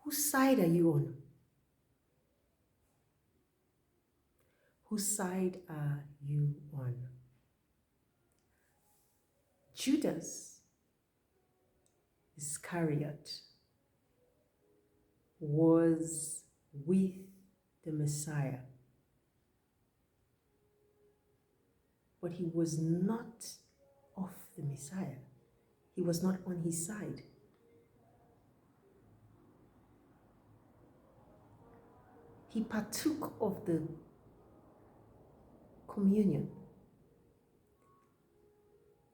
Whose side are you on? Whose side are you on? Judas Iscariot was with the Messiah, but he was not of the Messiah. He was not on his side. He partook of the communion.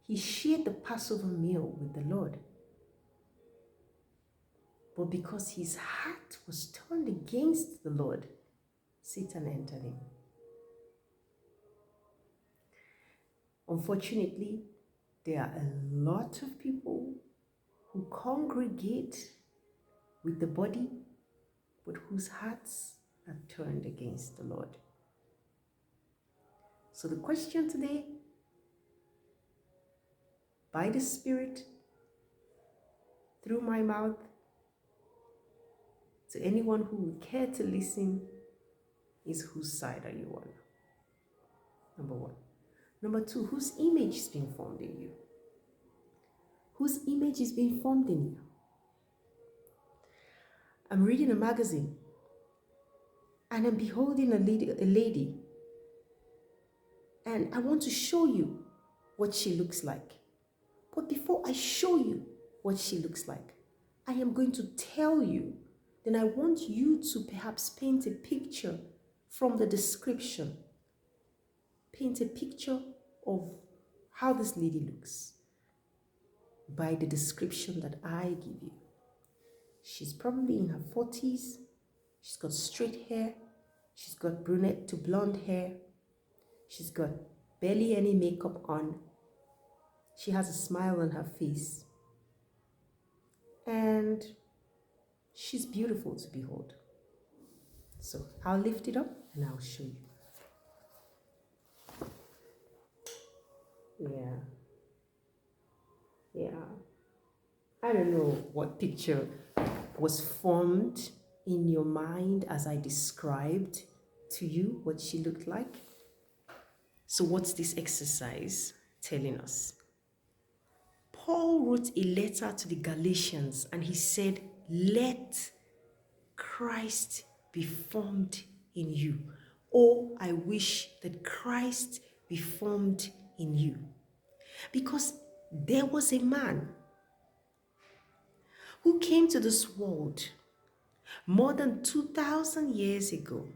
He shared the Passover meal with the Lord. But because his heart was turned against the Lord, Satan entered him. Unfortunately, there are a lot of people who congregate with the body, but whose hearts are turned against the Lord. So the question today, by the Spirit, through my mouth, to anyone who would care to listen, is whose side are you on? Number one. Number two, whose image is being formed in you? Whose image is being formed in you? I'm reading a magazine and I'm beholding a lady, and I want to show you what she looks like. But before I show you what she looks like, I am going to tell you. Then I want you to perhaps paint a picture from the description. Paint a picture of how this lady looks by the description that I give you. She's probably in her 40s. She's got straight hair. She's got brunette to blonde hair. She's got barely any makeup on. She has a smile on her face. And she's beautiful to behold. So I'll lift it up and I'll show you. Yeah. I don't know what picture was formed in your mind as I described to you what she looked like. So what's this exercise telling us? Paul wrote a letter to the Galatians and he said, let Christ be formed in you. Oh, I wish that Christ be formed in you. Because there was a man who came to this world more than 2,000 years ago,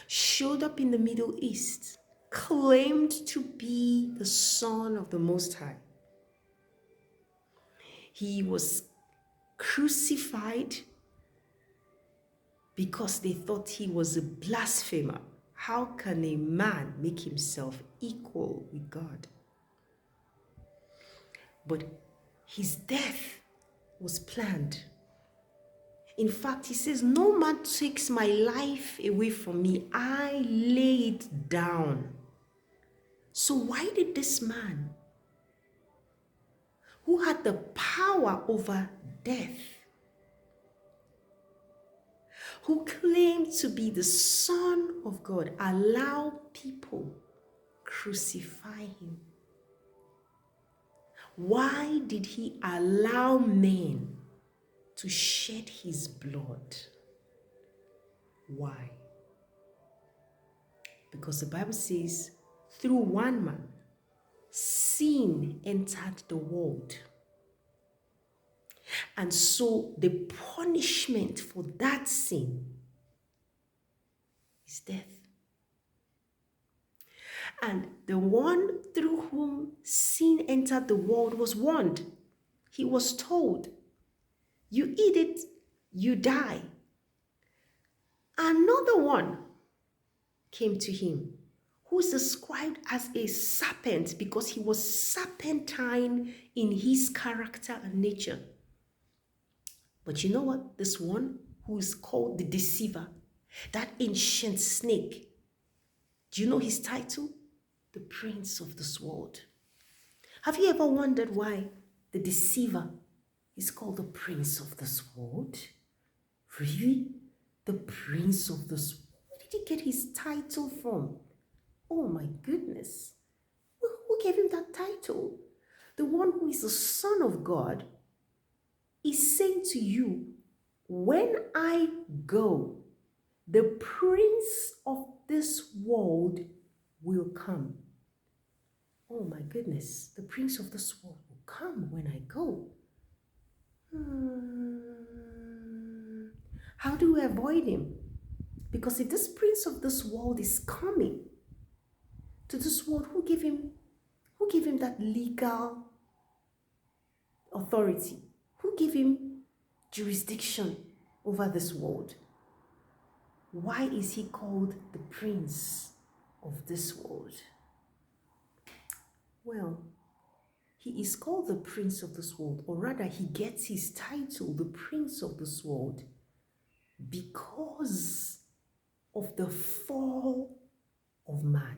showed up in the Middle East, claimed to be the Son of the Most High. He was crucified because they thought he was a blasphemer. How can a man make himself equal with God? But his death was planned. In fact, he says, no man takes my life away from me. I lay it down. So why did this man, who had the power over death, who claimed to be the Son of God, allow people crucify him? Why did he allow men to shed his blood? Why? Because the Bible says, through one man, sin entered the world. And so the punishment for that sin is death. And the one through whom sin entered the world was warned. He was told, you eat it, you die. Another one came to him, who is described as a serpent because he was serpentine in his character and nature. But you know what? This one who is called the deceiver, that ancient snake, do you know his title? The prince of this world. Have you ever wondered why the deceiver is called the prince of this world? Really? The prince of this world? Where did he get his title from? Oh my goodness. Who gave him that title? The one who is the Son of God is saying to you, when I go, the prince of this world will come. Oh my goodness, the prince of this world will come when I go. How do we avoid him? Because if this prince of this world is coming to this world, who gave him that legal authority? Who gave him jurisdiction over this world? Why is he called the prince of this world? Well, he is called the prince of this world, or rather he gets his title, the prince of this world, because of the fall of man.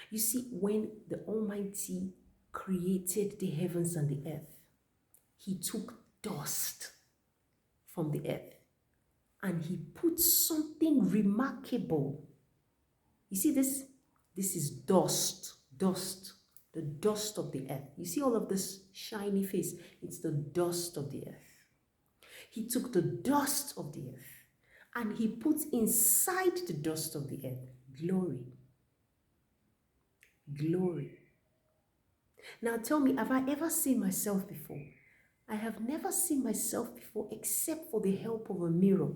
You see, when the Almighty created the heavens and the earth, he took dust from the earth and he put something remarkable. You see this? This is dust, the dust of the earth. You see all of this shiny face? It's the dust of the earth. He took the dust of the earth and he put inside the dust of the earth glory. Glory. Now tell me, have I ever seen myself before? I have never seen myself before except for the help of a mirror.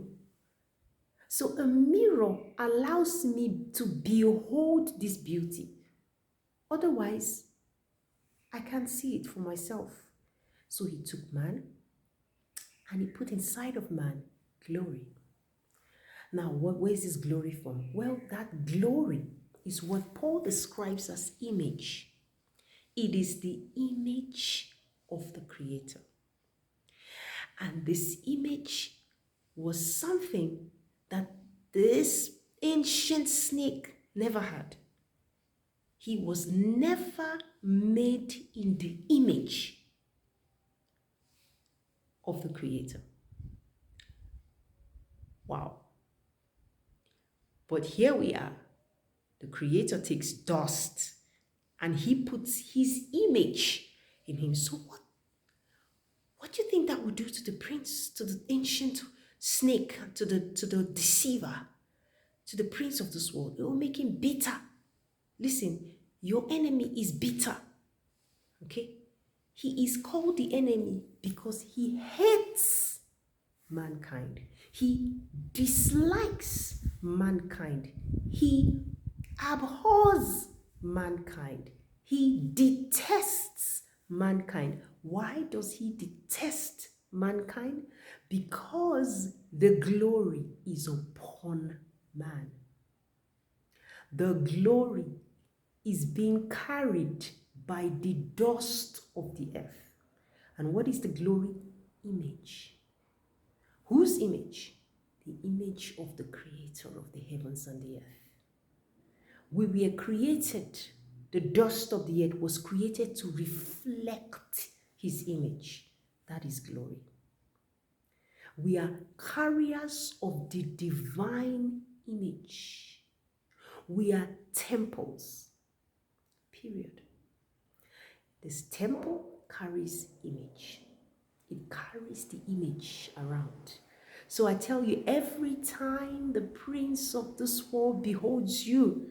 So a mirror allows me to behold this beauty. Otherwise, I can't see it for myself. So he took man and he put inside of man glory. Now, where is this glory from? Well, that glory is what Paul describes as image. It is the image of the Creator. And this image was something that this ancient snake never had. He was never made in the image of the Creator. Wow. But here we are. The Creator takes dust and he puts his image in him. So what do you think that would do to the prince, to the ancient snake, to the deceiver, to the prince of this world? It will make him bitter. Listen, your enemy is bitter. Okay? He is called the enemy because he hates mankind. He dislikes mankind. He abhors mankind. He detests mankind. Why does he detest mankind? Because the glory is upon man. The glory is being carried by the dust of the earth. And what is the glory? Image. Whose image? The image of the Creator of the heavens and the earth. We were created, the dust of the earth was created to reflect his image. That is glory. We are carriers of the divine image. We are temples. Period. This temple carries image. It carries the image around. So I tell you, every time the prince of this world beholds you,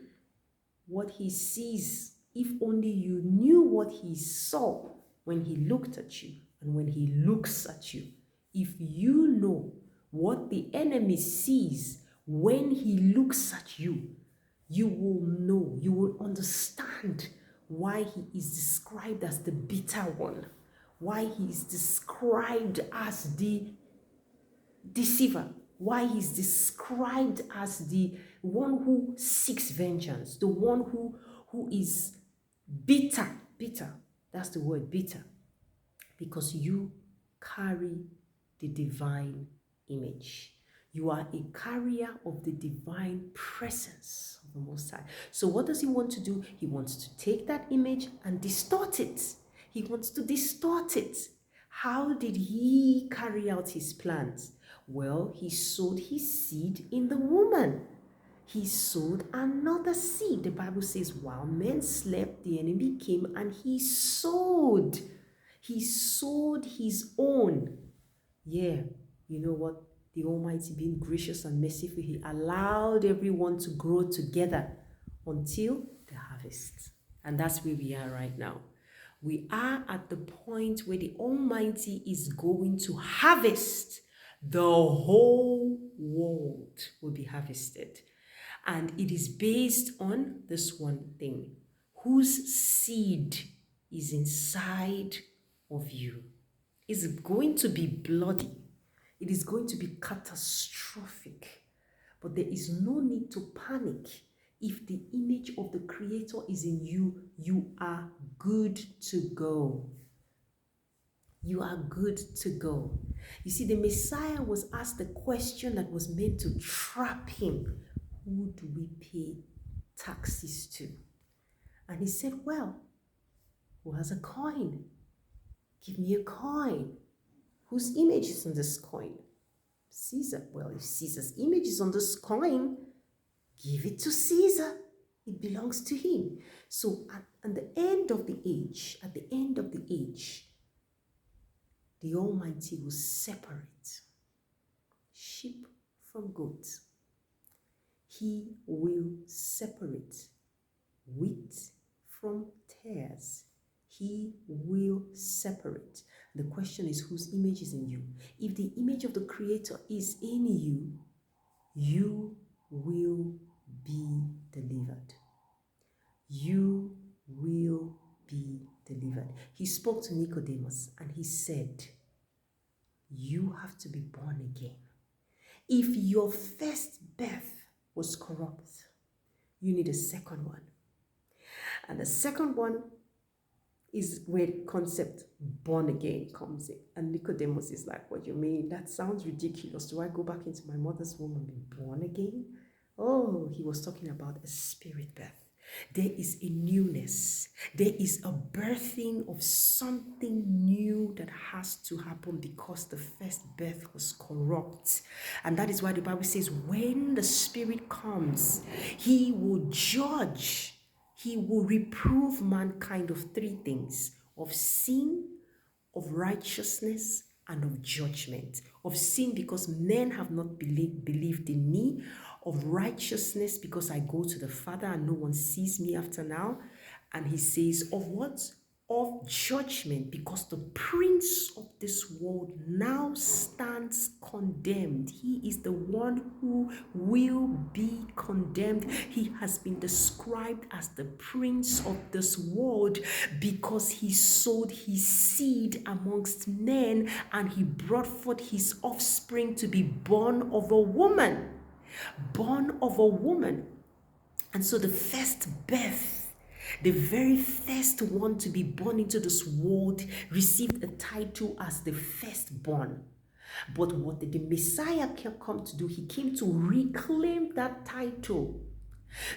what he sees, if only you knew what he saw when he looked at you and when he looks at you, if you know what the enemy sees when he looks at you, you will know, you will understand why he is described as the bitter one, why he is described as the deceiver, why he's described as the one who seeks vengeance, the one who is bitter. That's the word, bitter. Because you carry the divine image. You are a carrier of the divine presence of the Most High. So what does he want to do? He wants to take that image and distort it. He wants to distort it. How did he carry out his plans? Well, he sowed his seed in the woman. He sowed another seed. The Bible says, while men slept, the enemy came and he sowed. He sowed his own. Yeah, you know what? The Almighty, being gracious and merciful, he allowed everyone to grow together until the harvest. And that's where we are right now. We are at the point where the Almighty is going to harvest. The whole world will be harvested. And it is based on this one thing: whose seed is inside of you. It's going to be bloody. It is going to be catastrophic. But there is no need to panic. If the image of the Creator is in you, you are good to go. You are good to go. You see, the Messiah was asked the question that was meant to trap him. Who do we pay taxes to? And he said, well, who has a coin? Give me a coin. Whose image is on this coin? Caesar. Well, if Caesar's image is on this coin, give it to Caesar. It belongs to him. So at the end of the age, the Almighty will separate sheep from goats. He will separate wheat from tares. He will separate. The question is, whose image is in you? If the image of the Creator is in you, you will be delivered. You will be delivered. He spoke to Nicodemus and he said, you have to be born again. If your first birth was corrupt, you need a second one. And the second one is where the concept born again comes in. And Nicodemus is like, what do you mean? That sounds ridiculous. Do I go back into my mother's womb and be born again? Oh, he was talking about a spirit birth. There is a newness. There is a birthing of something new that has to happen because the first birth was corrupt. And that is why the Bible says when the Spirit comes, he will judge. He will reprove mankind of three things: of sin, of righteousness, and of judgment. Of sin, because men have not believed in me. Of righteousness, because I go to the Father and no one sees me after now. And he says, of what? Of judgment, because the prince of this world now stands condemned. He is the one who will be condemned. He has been described as the prince of this world because he sowed his seed amongst men and he brought forth his offspring to be born of a woman. Born of a woman. And so the first birth, the very first one to be born into this world, received a title as the firstborn. But what did the Messiah come to do? He came to reclaim that title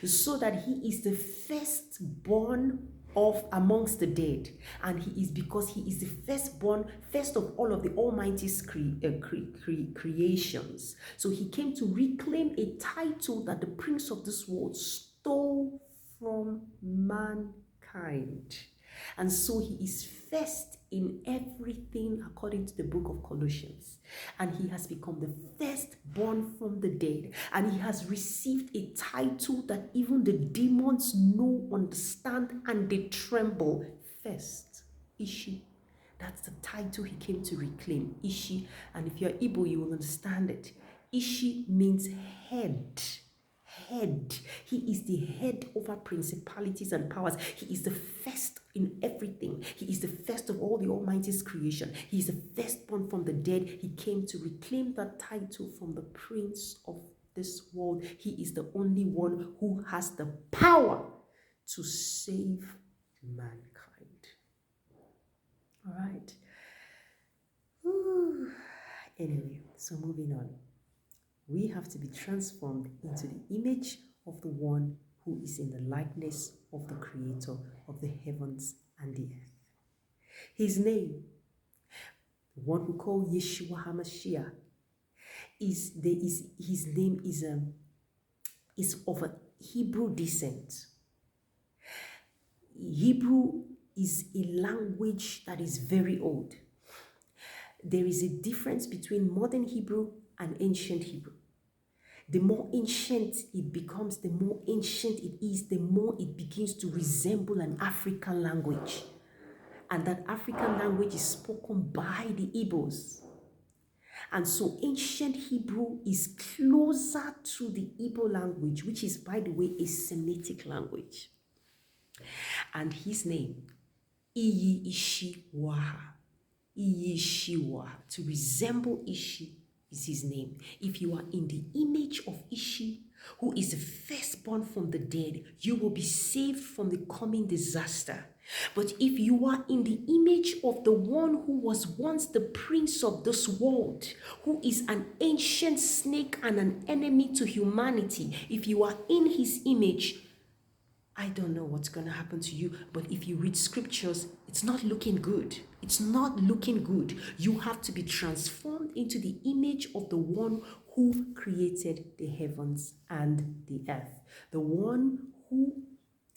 so that he is the firstborn of amongst the dead. And he is, because he is the firstborn, first of all of the Almighty's creations. So he came to reclaim a title that the prince of this world stole from mankind. And so he is first in everything according to the book of Colossians. And he has become the firstborn from the dead. And he has received a title that even the demons know, understand, and they tremble. First, Ishi. That's the title he came to reclaim. Ishi. And if you're Igbo, you will understand it. Ishi means head. Head. He is the head over principalities and powers. He is the first in everything. He is the first of all the Almighty's creation. He is the firstborn from the dead. He came to reclaim that title from the prince of this world. He is the only one who has the power to save mankind. All right. Ooh. Anyway, so moving on. We have to be transformed into the image of the one who is in the likeness of the Creator of the heavens and the earth. His name, the one who called Yeshua HaMashiach, his name is of a Hebrew descent. Hebrew is a language that is very old. There is a difference between modern Hebrew and ancient Hebrew. The more ancient it becomes, the more ancient it is, the more it begins to resemble an African language. And that African language is spoken by the Igbos. And so ancient Hebrew is closer to the Igbo language, which is, by the way, a Semitic language. And his name, Iyi Ishi Waha. Iyi Ishi Waha. To resemble Ishi is his name. If you are in the image of Ishi, who is the firstborn from the dead, you will be saved from the coming disaster. But if you are in the image of the one who was once the prince of this world, who is an ancient snake and an enemy to humanity, if you are in his image, I don't know what's going to happen to you, but if you read scriptures, it's not looking good. It's not looking good. You have to be transformed into the image of the one who created the heavens and the earth. The one who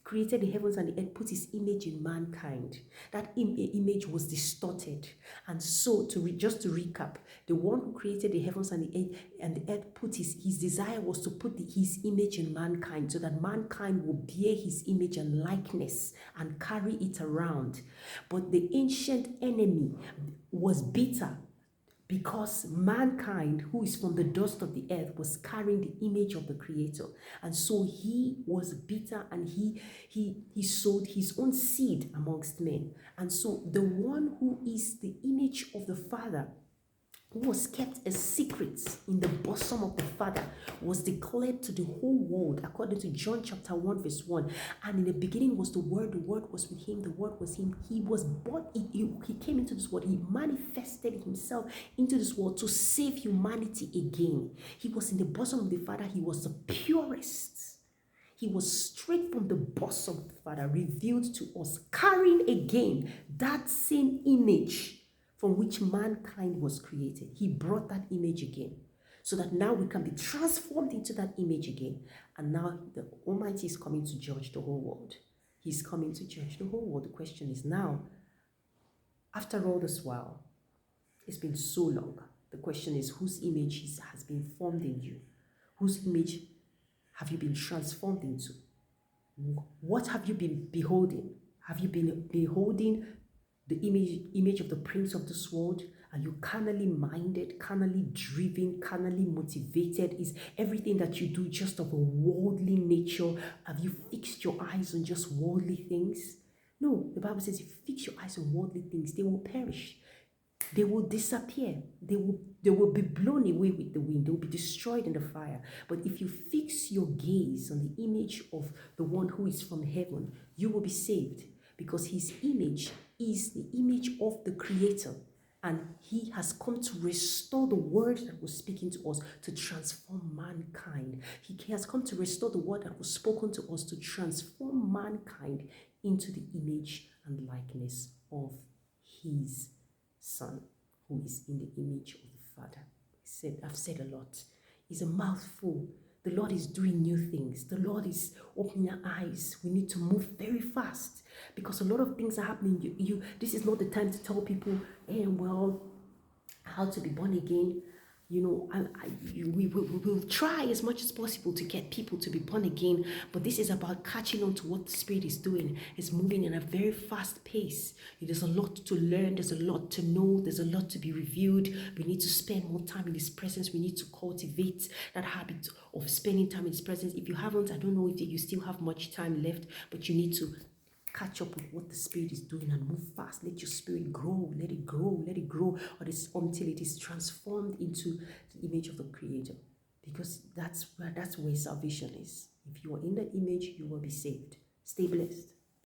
created the heavens and the earth put his image in mankind. That image was distorted. And so, just to recap, the one who created the heavens and the earth put his desire was to put his image in mankind, so that mankind will bear his image and likeness and carry it around. But the ancient enemy was bitter, because mankind, who is from the dust of the earth, was carrying the image of the Creator. And so he was bitter, and he sowed his own seed amongst men. And so the one who is the image of the Father, who was kept a secret in the bosom of the Father, was declared to the whole world, according to John chapter 1 verse 1. And in the beginning was the Word was with him, the Word was him. He was born, he came into this world, he manifested himself into this world to save humanity again. He was in the bosom of the Father, he was the purest. He was straight from the bosom of the Father, revealed to us, carrying again that same image from which mankind was created. He brought that image again, so that now we can be transformed into that image again. And now the Almighty is coming to judge the whole world. He's coming to judge the whole world. The question is now, after all this while, it's been so long, the question is, whose image has been formed in you? Whose image have you been transformed into? What have you been beholding? Have you been beholding the image of the prince of this world? Are you carnally minded, carnally driven, carnally motivated? Is everything that you do just of a worldly nature? Have you fixed your eyes on just worldly things? No, the Bible says if you fix your eyes on worldly things, they will perish. They will disappear. They will be blown away with the wind. They will be destroyed in the fire. But if you fix your gaze on the image of the one who is from heaven, you will be saved, because his image is the image of the Creator. And he has come to restore the word that was speaking to us, to transform mankind. He has come to restore the word that was spoken to us, to transform mankind into the image and likeness of his Son, who is in the image of the Father. I've said a lot. It's a mouthful. The Lord is doing new things. The Lord is opening our eyes. We need to move very fast, because a lot of things are happening. This is not the time to tell people, how to be born again. We will try as much as possible to get people to be born again, but this is about catching on to what the Spirit is doing. It's moving in a very fast pace. There's a lot to learn. There's a lot to know. There's a lot to be revealed. We need to spend more time in His presence. We need to cultivate that habit of spending time in His presence. If you haven't, I don't know if you still have much time left, but you need to catch up with what the Spirit is doing and move fast. Let your spirit grow. Let it grow. Let it grow until it is transformed into the image of the Creator. Because that's where salvation is. If you are in that image, you will be saved. Stay blessed.